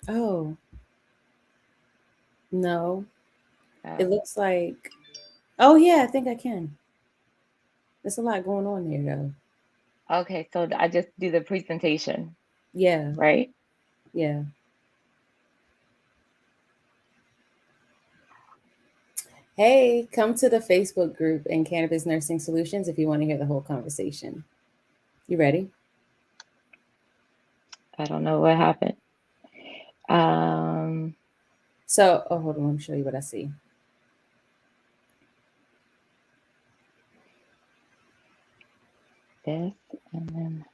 Oh, no. It Oh, looks like, oh, yeah, I think I can. There's a lot going on there, though. okay. So I just do the presentation, Yeah, right? yeah. Hey, come to the Facebook group in Cannabis Nursing Solutions if you want to hear the whole conversation. You ready? I don't know what happened. Um, So, oh, hold on, let me show you what I see. this and then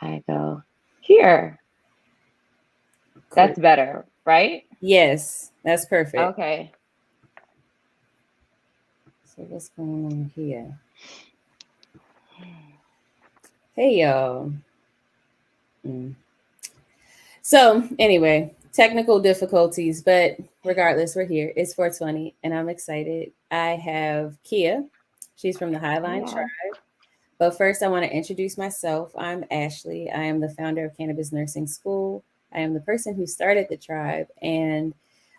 I go here. Cool. That's better, right? Yes, that's perfect. Okay. So, what's going on here? Hey, y'all. Mm. So, anyway, technical difficulties, but regardless, we're here. It's 420, and I'm excited. I have Kia. She's from the Highline Yeah. Tribe. But first, I want to introduce myself. I'm Ashley. I am the founder of Cannabis Nursing School. I am the person who started the tribe. And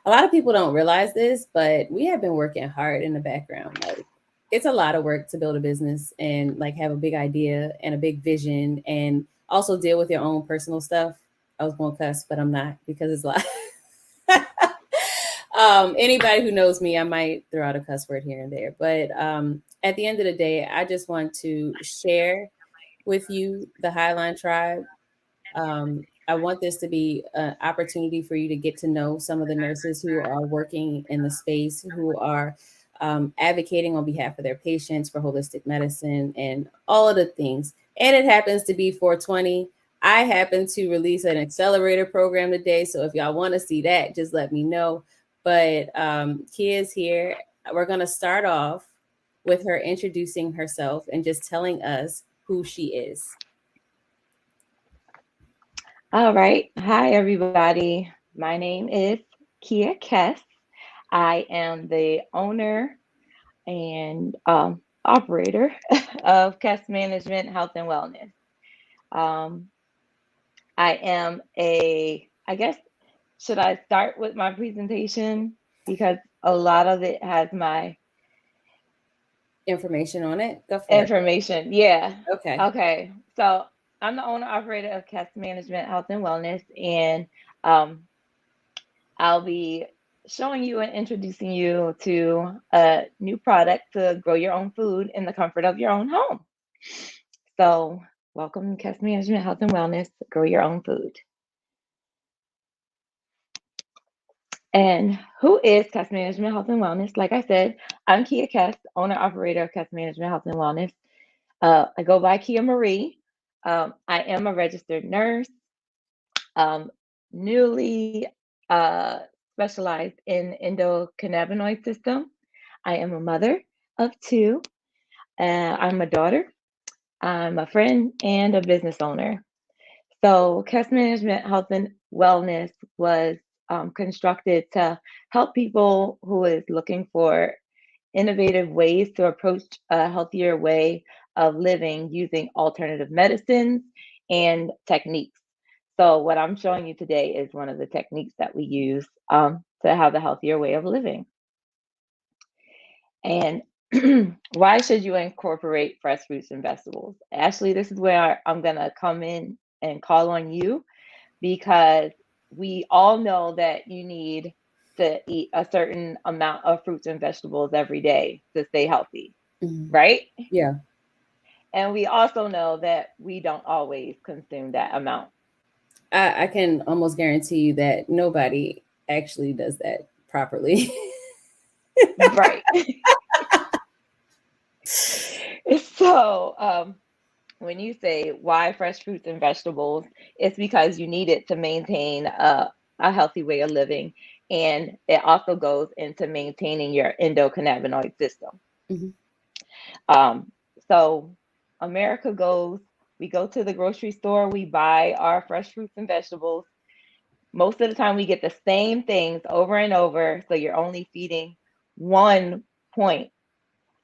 a lot of people don't realize this, but we have been working hard in the background. Like, it's a lot of work to build a business and like have a big idea and a big vision and also deal with your own personal stuff. I was going to cuss, but I'm not because it's a lot. Anybody who knows me, I might throw out a cuss word here and there. But at the end of the day, I just want to share with you the Highline Tribe. I want this to be an opportunity for you to get to know some of the nurses who are working in the space, who are advocating on behalf of their patients for holistic medicine and all of the things. And it happens to be 420. I happen to release an accelerator program today. So if y'all want to see that, just let me know. But Kia's here. We're going to start off with her introducing herself and just telling us who she is. All right. Hi, everybody. My name is Kia Kess. I am the owner and operator of Kess Management Health and Wellness. Um, I am I guess, should I start with my presentation? Because a lot of it has my Information on it. Go for it. information. Yeah. Okay. Okay. So I'm the owner operator of Kess Management Health and Wellness, and um, I'll be showing you and introducing you to a new product to grow your own food in the comfort of your own home. So, welcome to Kess Management Health and Wellness, grow your own food. And who is Kess Management Health and Wellness? Like I said, I'm Kia Kess, owner operator of Kess Management Health and Wellness. I go by Kia Marie. I am a registered nurse, um, newly specialized in endocannabinoid system. I am a mother of two. I'm a daughter. I'm a friend and a business owner. So, Kess Management Health and Wellness was constructed to help people who is looking for innovative ways to approach a healthier way of living using alternative medicines and techniques. So, what I'm showing you today is one of the techniques that we use to have a healthier way of living. And why should you incorporate fresh fruits and vegetables? Actually, this is where I'm going to come in and call on you because we all know that you need to eat a certain amount of fruits and vegetables every day to stay healthy, Mhm. right? Yeah. And we also know that we don't always consume that amount. I can almost guarantee you that nobody actually does that properly. Right. So, when you say why fresh fruits and vegetables, it's because you need it to maintain a healthy way of living. And it also goes into maintaining your endocannabinoid system. Mhm. Um, so America goes, we go to the grocery store, we buy our fresh fruits and vegetables. Most of the time, we get the same things over and over. So you're only feeding one point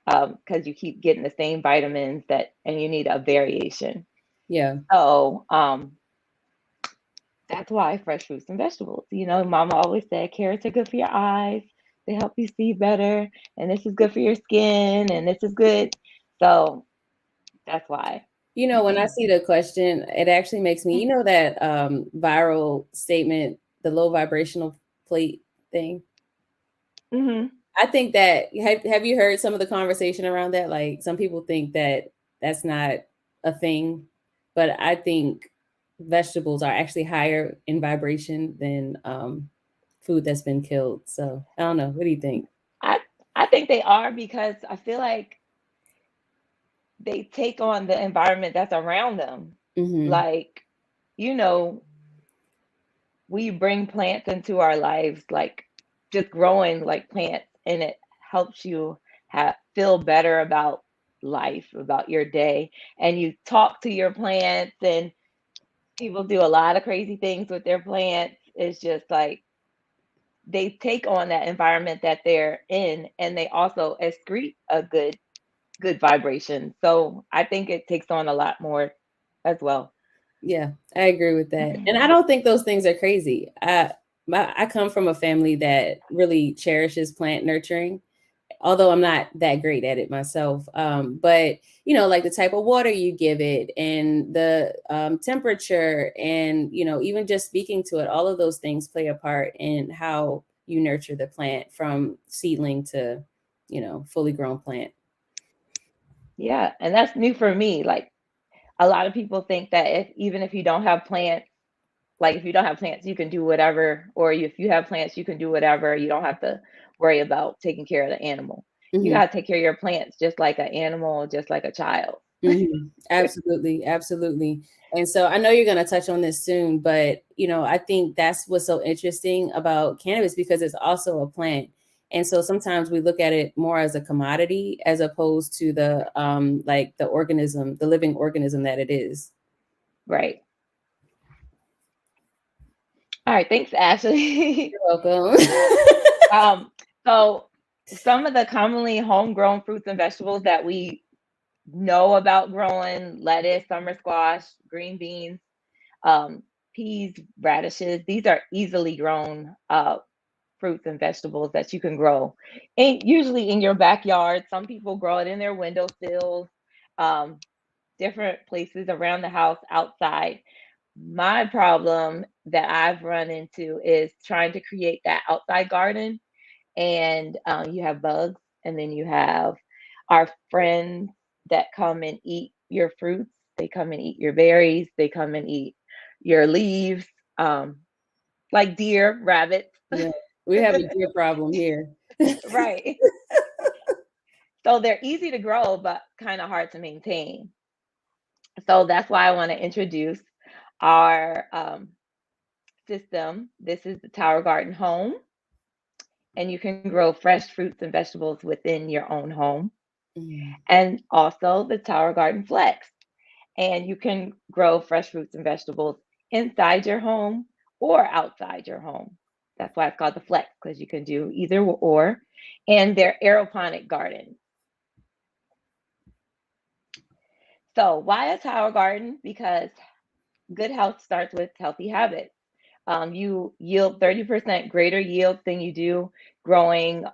because you keep getting the same vitamins that, and you need a variation. Yeah. So that's why fresh fruits and vegetables. Mama always said carrots are good for your eyes. They help you see better, and this is good for your skin, and this is good. So that's why. When I see the question, it actually makes me, that viral statement, the low vibrational plate thing. Hmm. I think that have you heard some of the conversation around that? Like some people think that that's not a thing, but I think vegetables are actually higher in vibration than food that's been killed. So I don't know. What do you think? I I think they are because I feel like they take on the environment that's around them. Hmm. Like, you know, we bring plants into our lives, like just growing like plants, and it helps you feel better about life, about your day. And you talk to your plants, and people do a lot of crazy things with their plants. It's just like they take on that environment that they're in, and they also excrete a good vibration. So I think it takes on a lot more as well. Yeah, I agree with that. And I don't think those things are crazy. I come from a family that really cherishes plant nurturing, although I'm not that great at it myself. But like the type of water you give it and the temperature and even just speaking to it, all of those things play a part in how you nurture the plant from seedling to fully grown plant. Yeah, and that's new for me. Like a lot of people think that even if you don't have plants, like if you don't have plants, you can do whatever, or if you have plants, you can do whatever. You don't have to worry about taking care of the animal. You Hmm. got to take care of your plants just like an animal, just like a child. Absolutely, absolutely. And so I know you're going to touch on this soon, but I think that's what's so interesting about cannabis because it's also a plant. And so sometimes we look at it more as a commodity as opposed to the like the organism, the living organism that it is. Right. All right. Thanks, Ashley. You're welcome. um, so some of the commonly homegrown fruits and vegetables that we know about growing: lettuce, summer squash, green beans, um, peas, radishes. These are easily grown fruits and vegetables that you can grow, and usually in your backyard. Some people grow it in their windowsills, um, different places around the house, outside. My problem that I've run into is trying to create that outside garden, and you have bugs, and then you have our friends that come and eat your fruits. They come and eat your berries. They come and eat your leaves, um, like deer, rabbits. Yeah, we have a deer problem here. Right. So they're easy to grow, but kind of hard to maintain. So that's why I want to introduce our system. This is the Tower Garden Home, and you can grow fresh fruits and vegetables within your own home. Mm, And also the Tower Garden Flex, and you can grow fresh fruits and vegetables inside your home or outside your home. That's why it's called the Flex, because you can do either or. And they're aeroponic gardens. So, why a tower garden? Because good health starts with healthy habits. You yield 30% greater yields than you do growing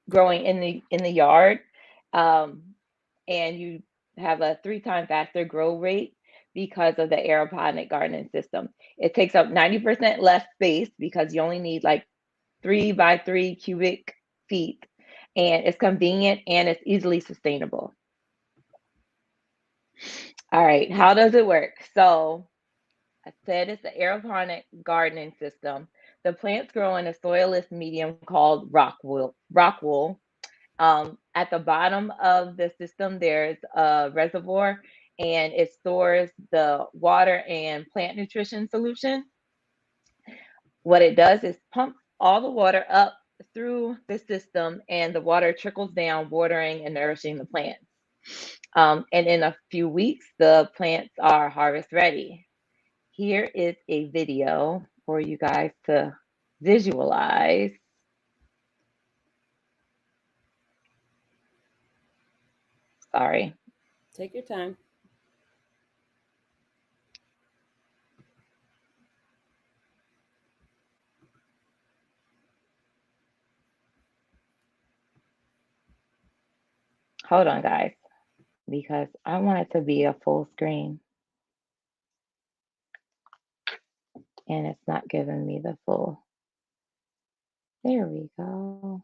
growing in the yard, um, and you have a 3 times faster grow rate because of the aeroponic gardening system. It takes up 90% less space because you only need like 3 by 3 cubic feet, and it's convenient and it's easily sustainable. All right, how does it work? So I said it's the aeroponic gardening system. The plants grow in a soilless medium called rock wool. At the bottom of the system, there's a reservoir, and it stores the water and plant nutrition solution. What it does is pump all the water up through the system, and the water trickles down, watering and nourishing the plants. And in a few weeks, the plants are harvest ready. Here is a video for you guys to visualize. Sorry. take your time. Hold on, guys, because I want it to be a full screen and it's not giving me the full. There we go.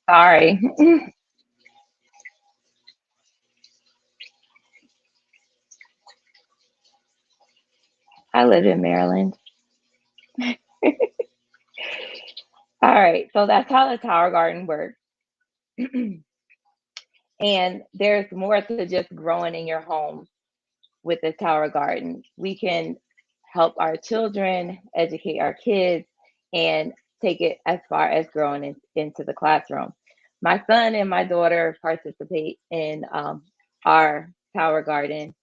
Sorry. I live in Maryland. All right, so that's how the Tower Garden works. And there's more to just growing in your home with the Tower Garden. We can help our children, educate our kids, and take it as far as growing into the classroom. My son and my daughter participate in our Tower Garden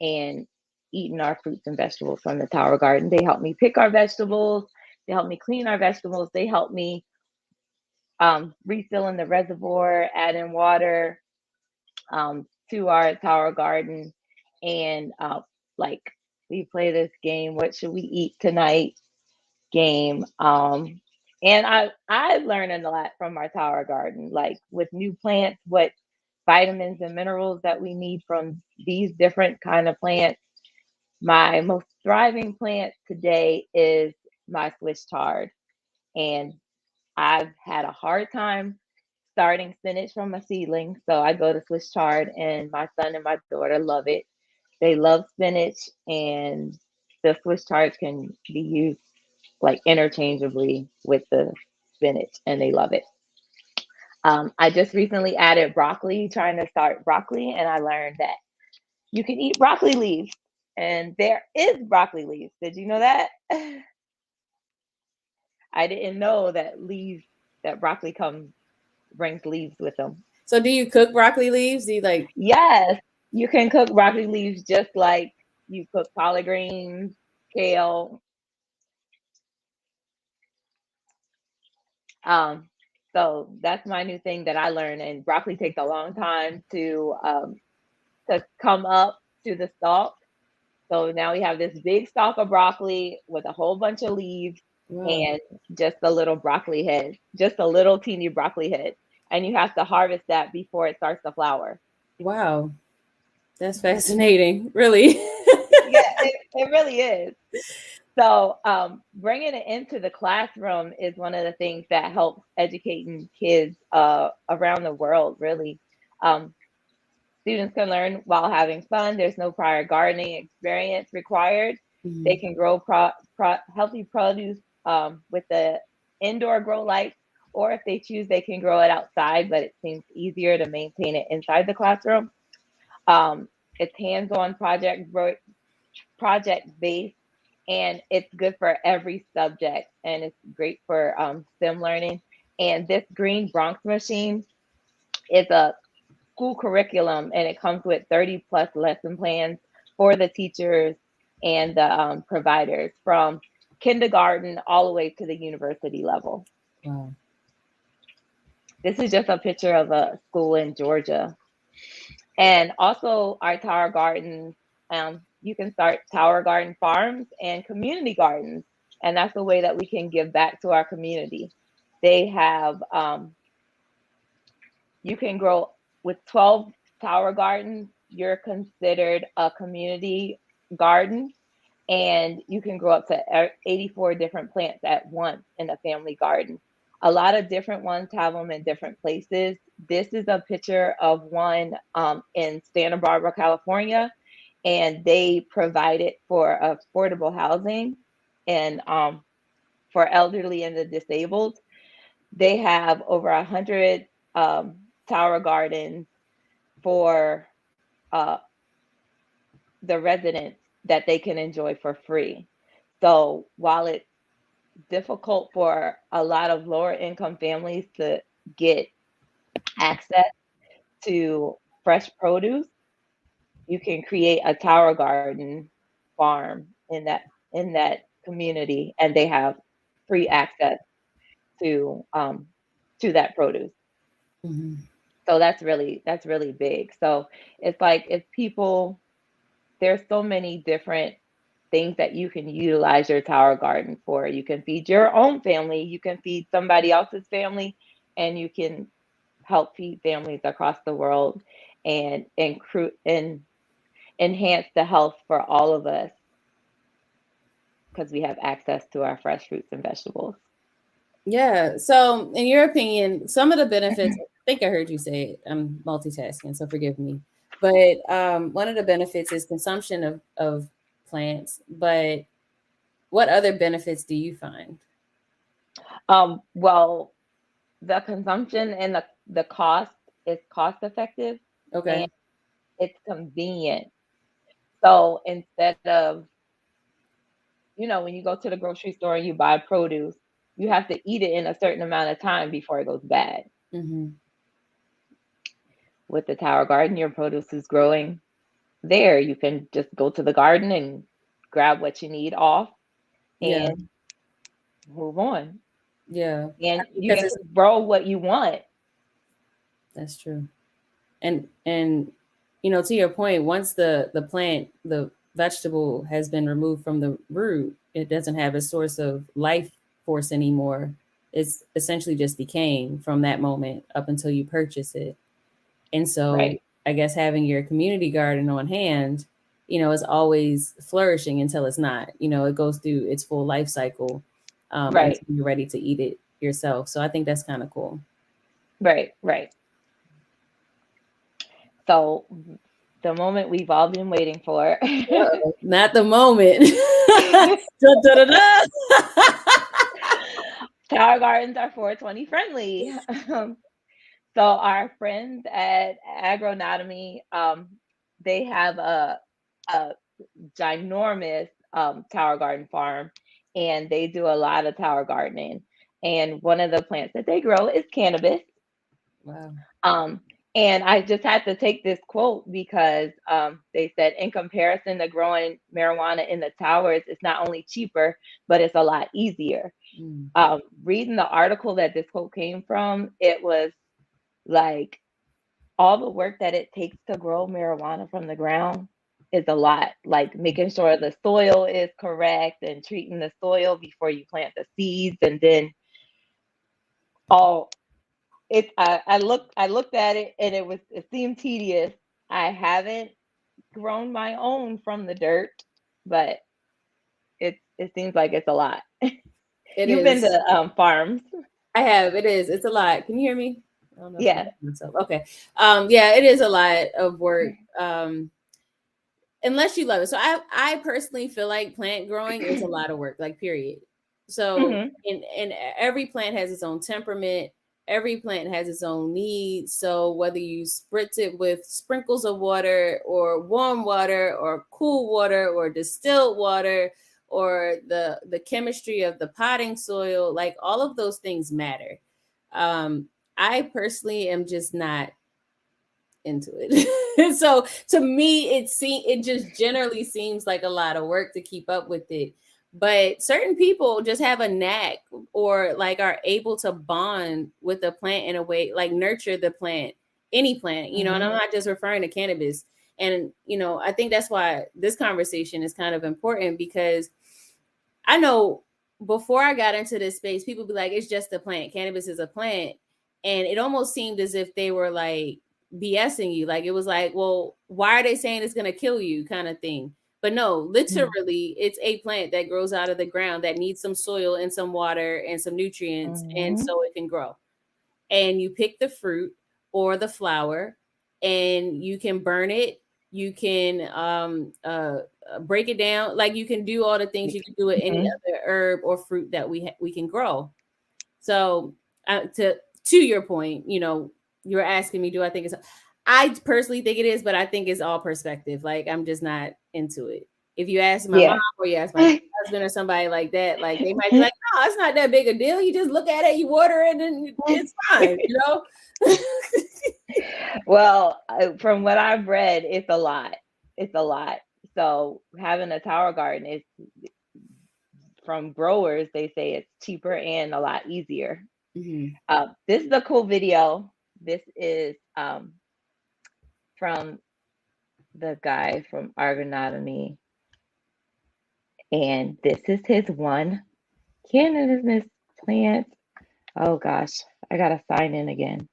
and eating our fruits and vegetables from the Tower Garden. They help me pick our vegetables. They help me clean our vegetables. They help me refilling the reservoir, adding water to our Tower Garden, and like we play this game. What should we eat tonight? Game. And I've learned a lot from our Tower Garden, like with new plants, what vitamins and minerals that we need from these different kind of plants. My most thriving plant today is my Swiss chard, and I've had a hard time starting spinach from a seedling. So I go to Swiss chard, and my son and my daughter love it. They love spinach, and the Swiss chards can be used like interchangeably with the spinach, and they love it. I just recently added broccoli, trying to start broccoli, and I learned that you can eat broccoli leaves, and there is broccoli leaves. Did you know that? I didn't know that that broccoli comes brings leaves with them. So do you cook broccoli leaves? Do you like? Yes, you can cook broccoli leaves just like you cook collard greens, kale. Um, so that's my new thing that I learned. And broccoli takes a long time to come up to the stalk. So now we have this big stalk of broccoli with a whole bunch of leaves Wow, and just a little broccoli head, just a little teeny broccoli head. And you have to harvest that before it starts to flower. wow, that's fascinating. Really. Yeah, it really is. So, bringing it into the classroom is one of the things that helps educating kids around the world, really. Um, Students can learn while having fun. There's no prior gardening experience required. They Mhm. can grow healthy produce with the indoor grow lights, or if they choose, they can grow it outside, but it seems easier to maintain it inside the classroom. It's hands-on project based, and it's good for every subject, and it's great for STEM learning. And this green Bronx machine is a school curriculum, and it comes with 30 plus lesson plans for the teachers and the providers, from kindergarten all the way to the university level. Wow. This is just a picture of a school in Georgia. And also our tower gardens, you can start tower garden farms and community gardens. And that's the way that we can give back to our community. They have, you can grow with 12 tower gardens, you're considered a community garden, and you can grow up to 84 different plants at once in a family garden. A lot of different ones have them in different places. This is a picture of one in Santa Barbara, California, and they provide it for affordable housing and for elderly and the disabled. They have over 100 tower gardens for uh, the residents that they can enjoy for free. So while it's difficult for a lot of lower income families to get access to fresh produce, you can create a tower garden farm in that community, and they have free access to that produce. Hmm. So that's really big. So it's like if people there's so many different things that you can utilize your tower garden for. You can feed your own family, you can feed somebody else's family, and you can help feed families across the world and enhance the health for all of us because we have access to our fresh fruits and vegetables. Yeah. So, in your opinion, some of the benefits, I think I heard you say it, I'm multitasking, so forgive me. But one of the benefits is consumption of plants. But what other benefits do you find? Well, the consumption and the cost is cost effective and Okay. it's convenient. So instead of, when you go to the grocery store and you buy produce, you have to eat it in a certain amount of time before it goes bad. Hmm. With the tower garden, your produce is growing there. You can just go to the garden and grab what you need off Yeah. and move on. Yeah. And you Because get it's to grow what you want. that's true. And to your point, once the plant, the vegetable has been removed from the root, it doesn't have a source of life force anymore. It's essentially just decaying from that moment up until you purchase it. And so Right, I guess having your community garden on hand, is always flourishing until it's not. It goes through its full life cycle right, until you're ready to eat it yourself. So I think that's kind of cool. right. So the moment we've all been waiting for. Uh-oh, not the moment. Da, da, da, da. Tower gardens are 420 friendly. So our friends at Agronomy, they have a ginormous tower garden farm, and they do a lot of tower gardening. And one of the plants that they grow is cannabis. Wow. Um, and I just had to take this quote because they said, in comparison to growing marijuana in the towers, it's not only cheaper, but it's a lot easier. Mm. Reading the article that this quote came from, it was like all the work that it takes to grow marijuana from the ground is a lot. Like making sure the soil is correct and treating the soil before you plant the seeds, and then all I looked at it and it seemed tedious. I haven't grown my own from the dirt, but it seems like it's a lot. It You've been is. to farms. I have. It is. It's a lot. Can you hear me? I don't know if I'm Yeah. hearing myself. Okay. Yeah, it is a lot of work. Unless you love it. So I personally feel like plant growing is a lot of work, like period. So Hmm. and every plant has its own temperament. Every plant has its own needs. So whether you spritz it with sprinkles of water or warm water or cool water or distilled water or the chemistry of the potting soil, like all of those things matter. I personally am just not into it. So to me, it just generally seems like a lot of work to keep up with it. But certain people just have a knack or like are able to bond with the plant in a way, like nurture the plant, any plant, you know, and I'm Mhm. not just referring to cannabis. And, you know, I think that's why this conversation is kind of important because I know before I got into this space, people be like, it's just a plant. Cannabis is a plant. And it almost seemed as if they were like BSing you. Like it was like, well, why are they saying it's going to kill you kind of thing? But no, Mhm. literally, it's a plant that grows out of the ground that needs some soil and some water and some nutrients. And Mhm. so it can grow. And you pick the fruit or the flower and you can burn it. You can break it down. Like you can do all the things you can do with any Mhm. other herb or fruit that we can grow. So to your point, you know, you were asking me, do I think it's? I personally think it is, but I think it's all perspective. Like I'm just not into it. If you ask my mom Yeah. or you ask my husband or somebody like that, like they might be like, "No, it's not that big a deal. You just look at it, you water it, and it's fine." You know? Well, from what I've read, it's a lot. It's a lot. So having a tower garden is from growers. They say it's cheaper and a lot easier. Mhm. This is a cool video. This is from the guy from Ergonomy, and this is his one cannabis plant. Oh gosh, I gotta sign in again.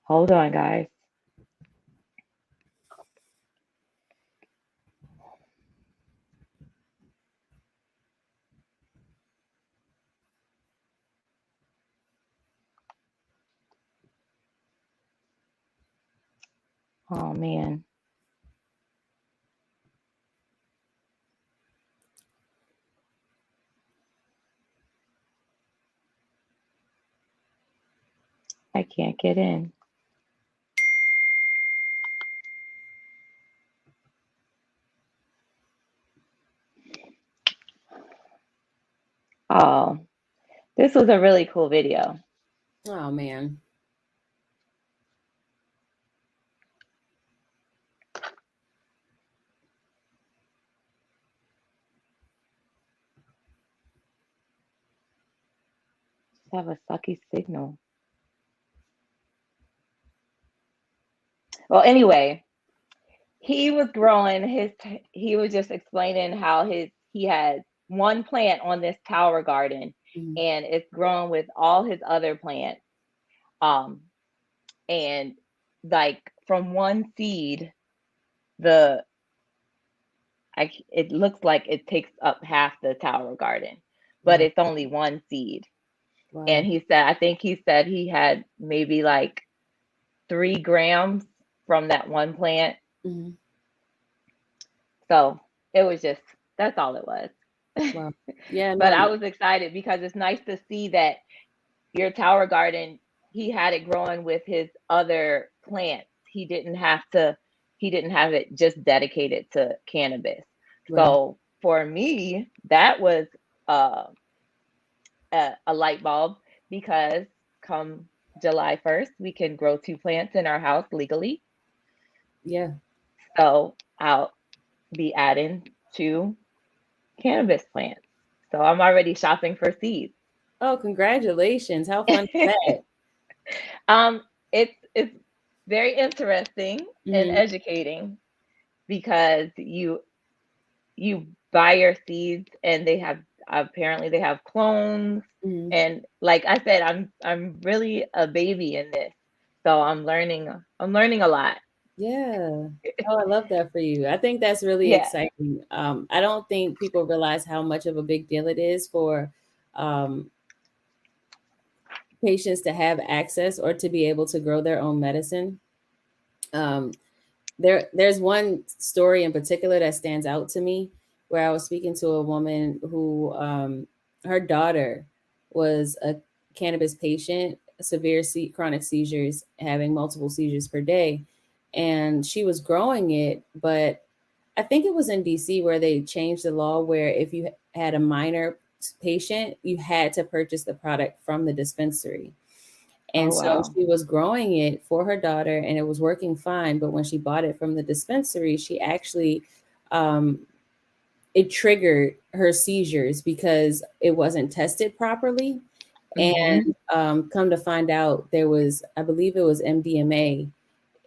Hold on, guys. Oh man, I can't get in. Oh, this was a really cool video. Oh man. Just have a sucky signal. Well, anyway, he was growing his. He was just explaining how he had one plant on this tower garden, Mhm. and it's grown with all his other plants. Um, and like from one seed, the it looks like it takes up half the tower garden, but Wow. it's only one seed. And Wow. he said, I think he said he had maybe like 3 grams from that one plant. Mhm. So it was just, that's all it was. Wow. Yeah. But No. I was excited because it's nice to see that your tower garden, he had it growing with his other plants. He didn't have it just dedicated to cannabis. Right. So for me, that was uh, a light bulb because come July 1st, we can grow 2 plants in our house legally. Yeah. So I'll be adding 2 cannabis plants. So I'm already shopping for seeds. Oh, congratulations! How fun is that? It's very interesting and Mhm. educating because you buy your seeds and they have apparently they have clones, Mhm. and like I said, I'm really a baby in this, so I'm learning a lot. Yeah. Oh, I love that for you. I think that's really Yeah. exciting. I don't think people realize how much of a big deal it is for um, patients to have access or to be able to grow their own medicine. Um, there's one story in particular that stands out to me where I was speaking to a woman who her daughter was a cannabis patient, severe chronic seizures, having multiple seizures per day, and she was growing it, but I think it was in DC where they changed the law where if you had a minor patient, you had to purchase the product from the dispensary. Oh And so wow. she was growing it for her daughter and it was working fine. But when she bought it from the dispensary, she actually um, it triggered her seizures because it wasn't tested properly. Mm-hmm. And come to find out, there was, I believe it was MDMA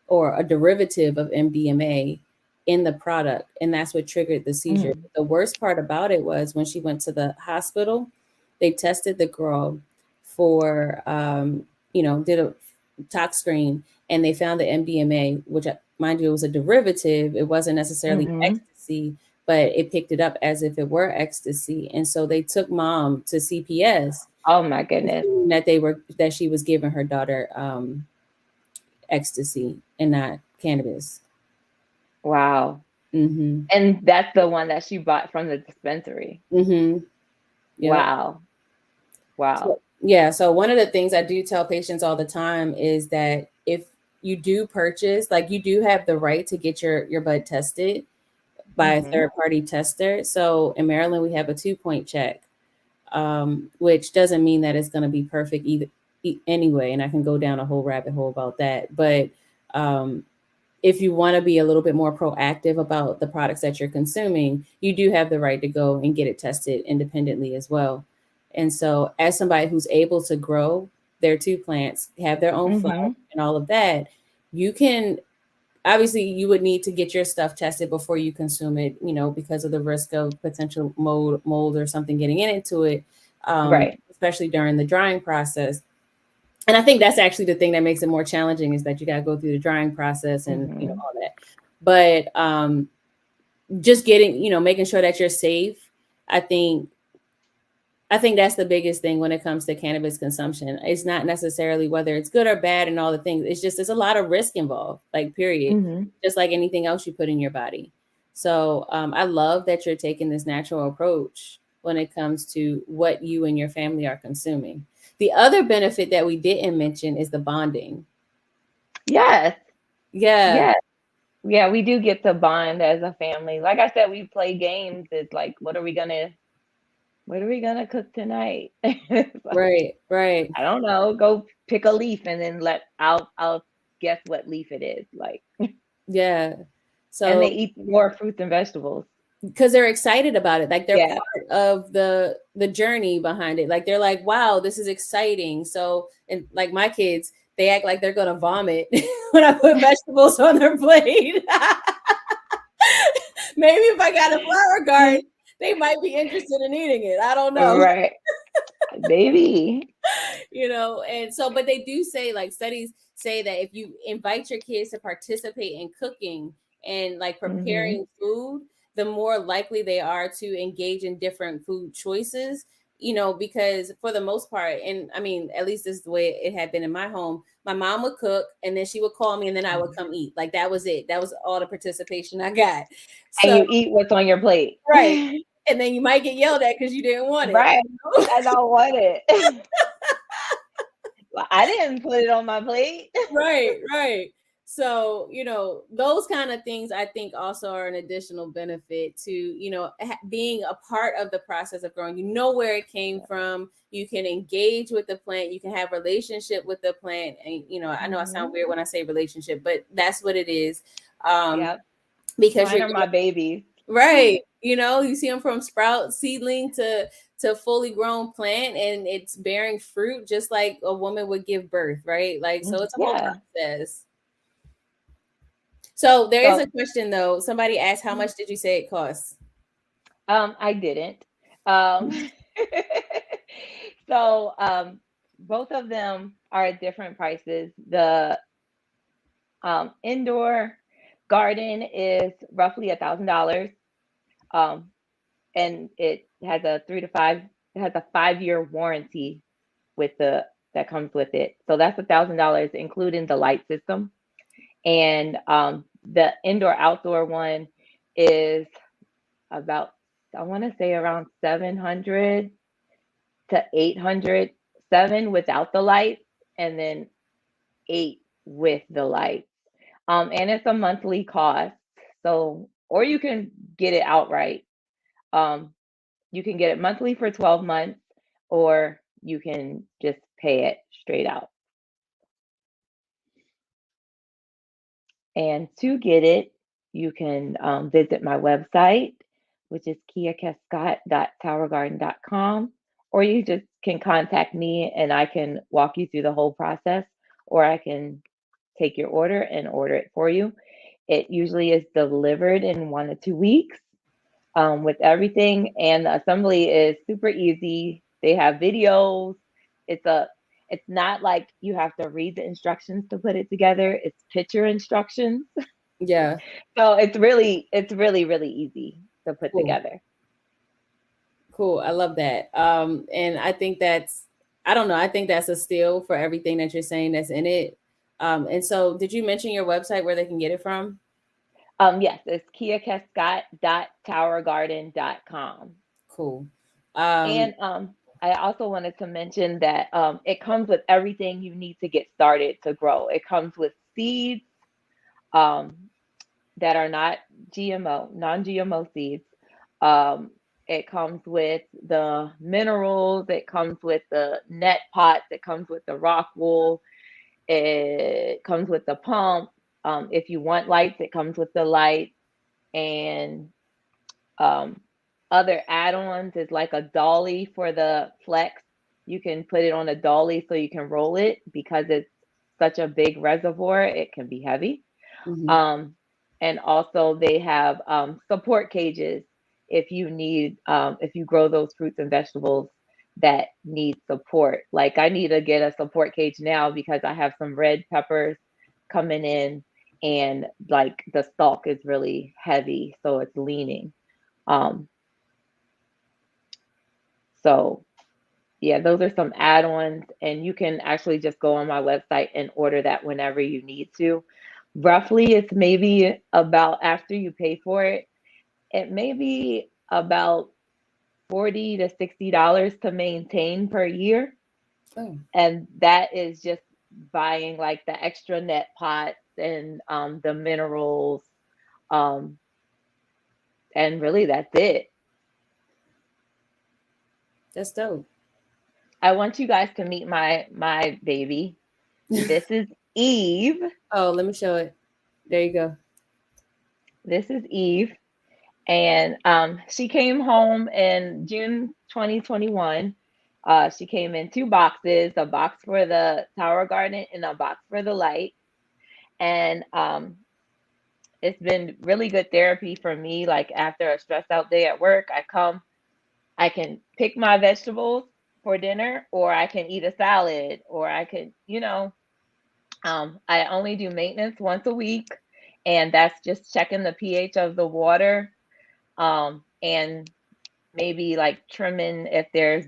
or a derivative of MDMA in the product, and that's what triggered the seizure. Mm. The worst part about it was when she went to the hospital, they tested the girl for, did a tox screen, and they found the MDMA, which, mind you, it was a derivative. It wasn't necessarily Mm-hmm. ecstasy, but it picked it up as if it were ecstasy. And so they took mom to CPS, Oh my goodness. that she was giving her daughter ecstasy and not cannabis. Wow. Mhm. And that's the one that she bought from the dispensary. Mhm. Yep. Wow. Wow. So, yeah, so one of the things I do tell patients all the time is that if you do purchase, like, you do have the right to get your bud tested by a Mm-hmm. third party tester. So in Maryland, we have a 2 point check, which doesn't mean that it's going to be perfect either, anyway. And I can go down a whole rabbit hole about that. But um, if you want to be a little bit more proactive about the products that you're consuming, you do have the right to go and get it tested independently as well. And so, as somebody who's able to grow their two plants, have their own flower, Mm-hmm. and all of that, you can, obviously, you would need to get your stuff tested before you consume it, because of the risk of potential mold or something getting into it, Right. especially during the drying process. And I think that's actually the thing that makes it more challenging, is that you got to go through the drying process and Mm-hmm. all that. But just getting, making sure that you're safe. I think I think that's the biggest thing when it comes to cannabis consumption. It's not necessarily whether it's good or bad and all the things. It's just there's a lot of risk involved, like, period. Mm-hmm. Just like anything else you put in your body. So I love that you're taking this natural approach when it comes to what you and your family are consuming. The other benefit that we didn't mention is the bonding. Yes. Yeah, Yes. Yeah, we do get to bond as a family. Like I said, we play games. It's like, what are we gonna cook tonight? It's like, right, right. I don't know. Go pick a leaf and then I'll guess what leaf it is. Like, Yeah. and they So eat more fruits and vegetables. because they're excited about it, like, they're Yeah. part of the journey behind it, like, they're like, wow, this is exciting. So, and like my kids, they act like they're gonna vomit when I put vegetables on their plate. Maybe if I got a flower garden, they might be interested in eating it, I don't know. Right. Baby. And so, but they do say, like, studies say that if you invite your kids to participate in cooking and, like, Hmm. preparing food, the more likely they are to engage in different food choices, because for the most part, and I mean, at least this is the way it had been in my home, my mom would cook and then she would call me and then I would come eat. Like, that was it. That was all the participation I got. And So, you eat what's on your plate. right. And then you might get yelled at because you didn't want it. Right. I don't want it. Well, I didn't put it on my plate. Right, right. So, those kind of things I think also are an additional benefit to, being a part of the process of growing. You know where it came from. You can engage with the plant. You can have relationship with the plant. And, I know I sound Hmm. weird when I say relationship, but that's what it is. Um, Yep. because Mine you're are my babies. right. You see them from sprout seedling to fully grown plant, and it's bearing fruit just like a woman would give birth, right? Like, so it's a whole Yeah. process. So there is So a question though. Somebody asked, how much did you say it costs? I didn't. Um, so both of them are at different prices. The indoor garden is roughly $1,000. Um, and it has a 5-year warranty with the that comes with it. So that's $1,000, including the light system. And the indoor outdoor one is about, I want to say, around 700 to 800, seven without the lights, and then eight with the lights. And it's a monthly cost. So, or you can get it outright. Um, you can get it monthly for 12 months, or you can just pay it straight out. And to get it, you can visit my website, which is kiakescott.towergarden.com, or you just can contact me and I can walk you through the whole process, or I can take your order and order it for you. It usually is delivered in 1 to 2 weeks, with everything, and the assembly is super easy. They have videos. It's a it's not like you have to read the instructions to put it together. It's picture instructions. Yeah. So it's really really easy to put Cool. together. Cool. I love that. And I think that's, I don't know, I think that's a steal for everything that you're saying that's in it. And so did you mention your website where they can get it from? Yes, it's kiakescott.towergarden.com. Cool. Um, And I also wanted to mention that it comes with everything you need to get started to grow. It comes with seeds, um, that are not GMO, non-GMO seeds. Um, it comes with the minerals, it comes with the net pots, it comes with the rock wool, it comes with the pump. If you want lights, it comes with the light. And um, other add-ons is like a dolly for the flex. You can put it on a dolly so you can roll it because it's such a big reservoir, it can be heavy. mhm. Um, and also they have support cages if you need, if you grow those fruits and vegetables that need support. Like I need to get a support cage now because I have some red peppers coming in and like the stalk is really heavy, so it's leaning. Um, so yeah, those are some add-ons, and you can actually just go on my website and order that whenever you need to. Roughly, it's maybe about after you pay for it, it may be about $40 to $60 to maintain per year. Oh, And that is just buying like the extra net pots and the minerals. Um, and really that's it. that's dope. I want you guys to meet my baby. This is Eve. Oh, let me show it. There you go. This is Eve. And she came home in June 2021. She came in two boxes, a box for the tower garden and a box for the light. And it's been really good therapy for me. Like after a stressed out day at work, I come, I can pick my vegetables for dinner, or I can eat a salad, or I could, I only do maintenance once a week, and that's just checking the pH of the water, and maybe like trimming if there's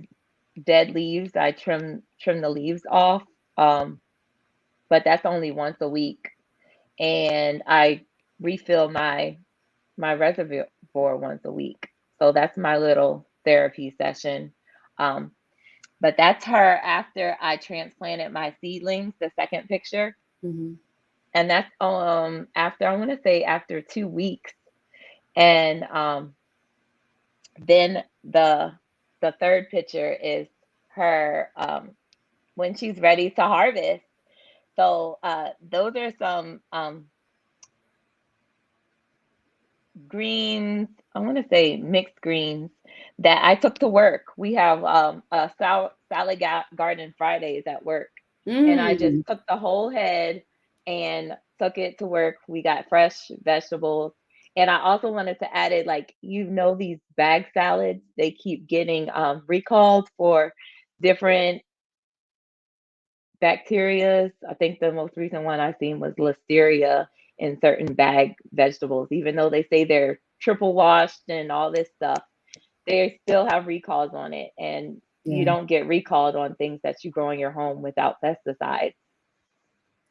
dead leaves. I trim the leaves off, um, but that's only once a week, and I refill my reservoir once a week. So that's my little therapy session. Um, but that's her after I transplanted my seedlings, the second picture. Hmm. And that's after, I want to say after 2 weeks. And then the third picture is her when she's ready to harvest. So those are some greens, I want to say mixed greens that I took to work. We have a salad garden Fridays at work, and I just Mm. took the whole head and took it to work. We got fresh vegetables. And I also wanted to add it, like, these bag salads, they keep getting recalled for different bacterias. I think the most recent one I seen was listeria in certain bag vegetables. Even though they say they're triple washed and all this stuff, they still have recalls on it. And you Yeah, don't get recalled on things that you grow in your home without pesticides.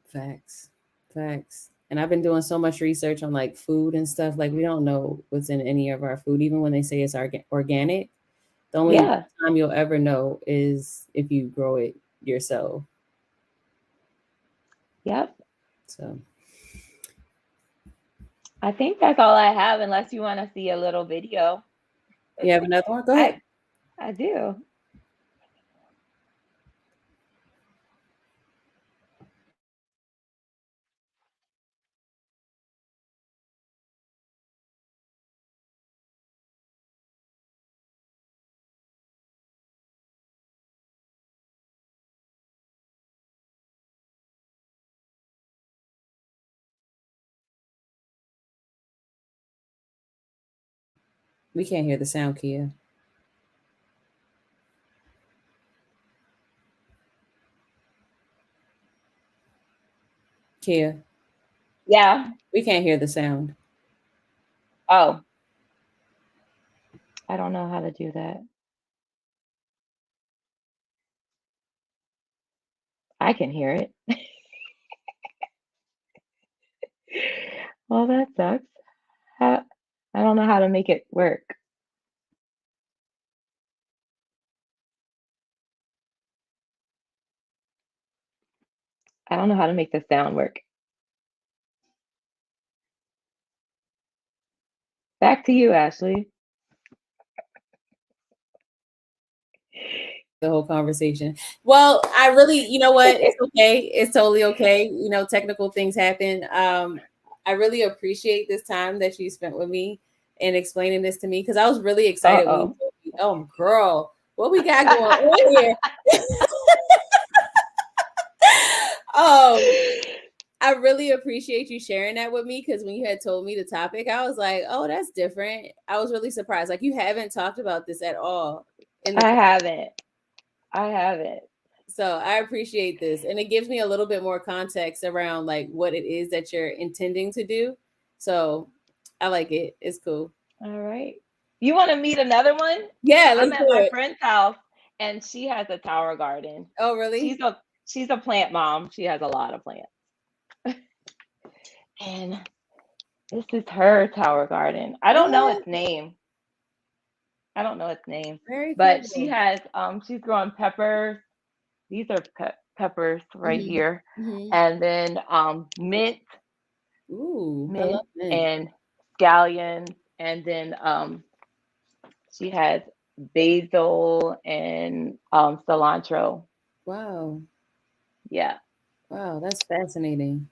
facts. Facts. And I've been doing so much research on like food and stuff. Like we don't know what's in any of our food, even when they say it's organic. The only Yeah. time you'll ever know is if you grow it yourself. Yep. So I think that's all I have, unless you want to see a little video. you have another one? Go ahead. I I do. We can't hear the sound, Kia. Kia, Yeah. we can't hear the sound. Oh, I don't know how to do that. I can hear it. Well, that sucks. How, I don't know how to make it work. I don't know how to make the sound work. Back to you, Ashley. The whole conversation. Well, I really, you know what? It's okay. It's totally okay. You know, technical things happen. I really appreciate this time that you spent with me and explaining this to me because I was really excited when you Uh-oh. told me, oh, girl, what we got going on here? um, I really appreciate you sharing that with me because when you had told me the topic, I was like, oh, that's different. I was really surprised. Like, you haven't talked about this at all in the. I haven't. I haven't. So I appreciate this. And it gives me a little bit more context around like what it is that you're intending to do. So I like it. It's cool. All right. You want to meet another one? Yeah, let's I'm do at my it. friend's house and she has a tower garden. Oh, She's really? a she's a plant mom. She has a lot of plants. And this is her tower garden. I don't know What? its name. I don't know its name, Very but she cool. has she's growing peppers. These are peppers right Hmm. here. Hmm. And then Ooh, I mint love mint. and scallions, and then she has basil and cilantro. Wow. Yeah. Wow, that's fascinating.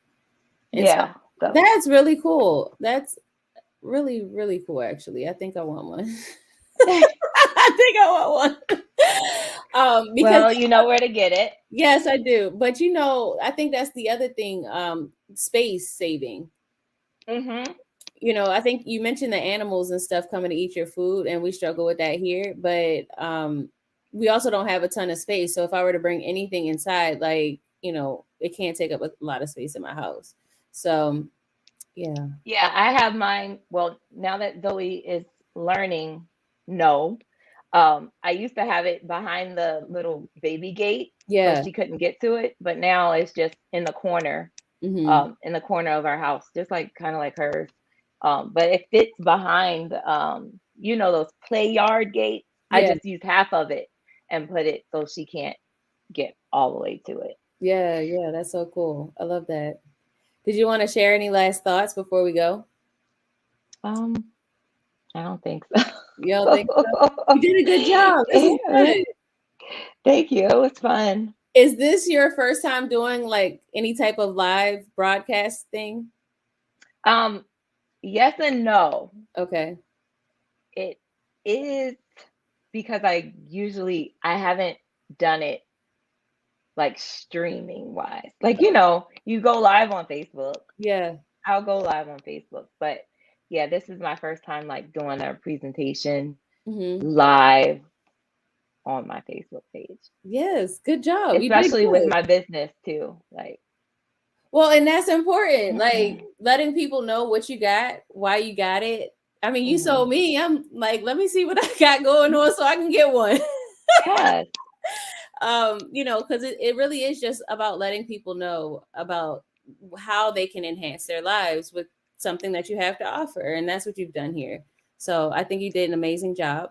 And so Yeah. So that's really cool. That's really, really cool, actually. I think I want one. I think I want one. Because well, you know where to get it. yes, I do. But you know, I think that's the other thing, space saving. Mhm. You know, I think you mentioned the animals and stuff coming to eat your food, and we struggle with that here. But we also don't have a ton of space. So if I were to bring anything inside, like, you know, it can't take up a lot of space in my house. So yeah. Yeah, I have mine. Well, now that Zoe is learning, no. I used to have it behind the little baby gate so Yeah. she couldn't get to it, but now it's just Hmm. in the corner of our house, just like kind of like hers. But it fits behind, you know, those play yard gates. I Yeah. just used half of it and put it so she can't get all the way to it. Yeah. Yeah. That's so cool. I love that. Did you want to share any last thoughts before we go? Um, I don't think You don't think so? so. You did a good job. This is good. Thank you. It was fun. Is this your first time doing like any type of live broadcast thing? Um, yes and no. Okay. It is because I haven't done it like streaming wise. Like, you know, you go live on Facebook. Yeah. I'll go live on Facebook, but yeah, this is my first time like doing a presentation Hmm. live on my Facebook page, Yes. Good job. You did especially with good. my business too. Like, Well, and that's important. Like mhm, letting people know what you got, why you got it. I mean, you mhm. sold me. I'm like, let me see what I got going on so I can get one. Yes, You know, because it really is just about letting people know about how they can enhance their lives with something that you have to offer. And that's what you've done here. So I think you did an amazing job.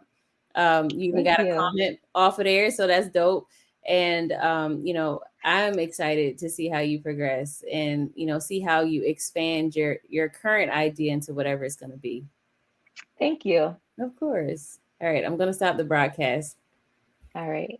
You even thank got a you. comment off of there. So that's dope. And, you know, I'm excited to see how you progress and, you know, see how you expand your current idea into whatever it's going to be. Thank you. Of course. All right. I'm going to stop the broadcast. All right.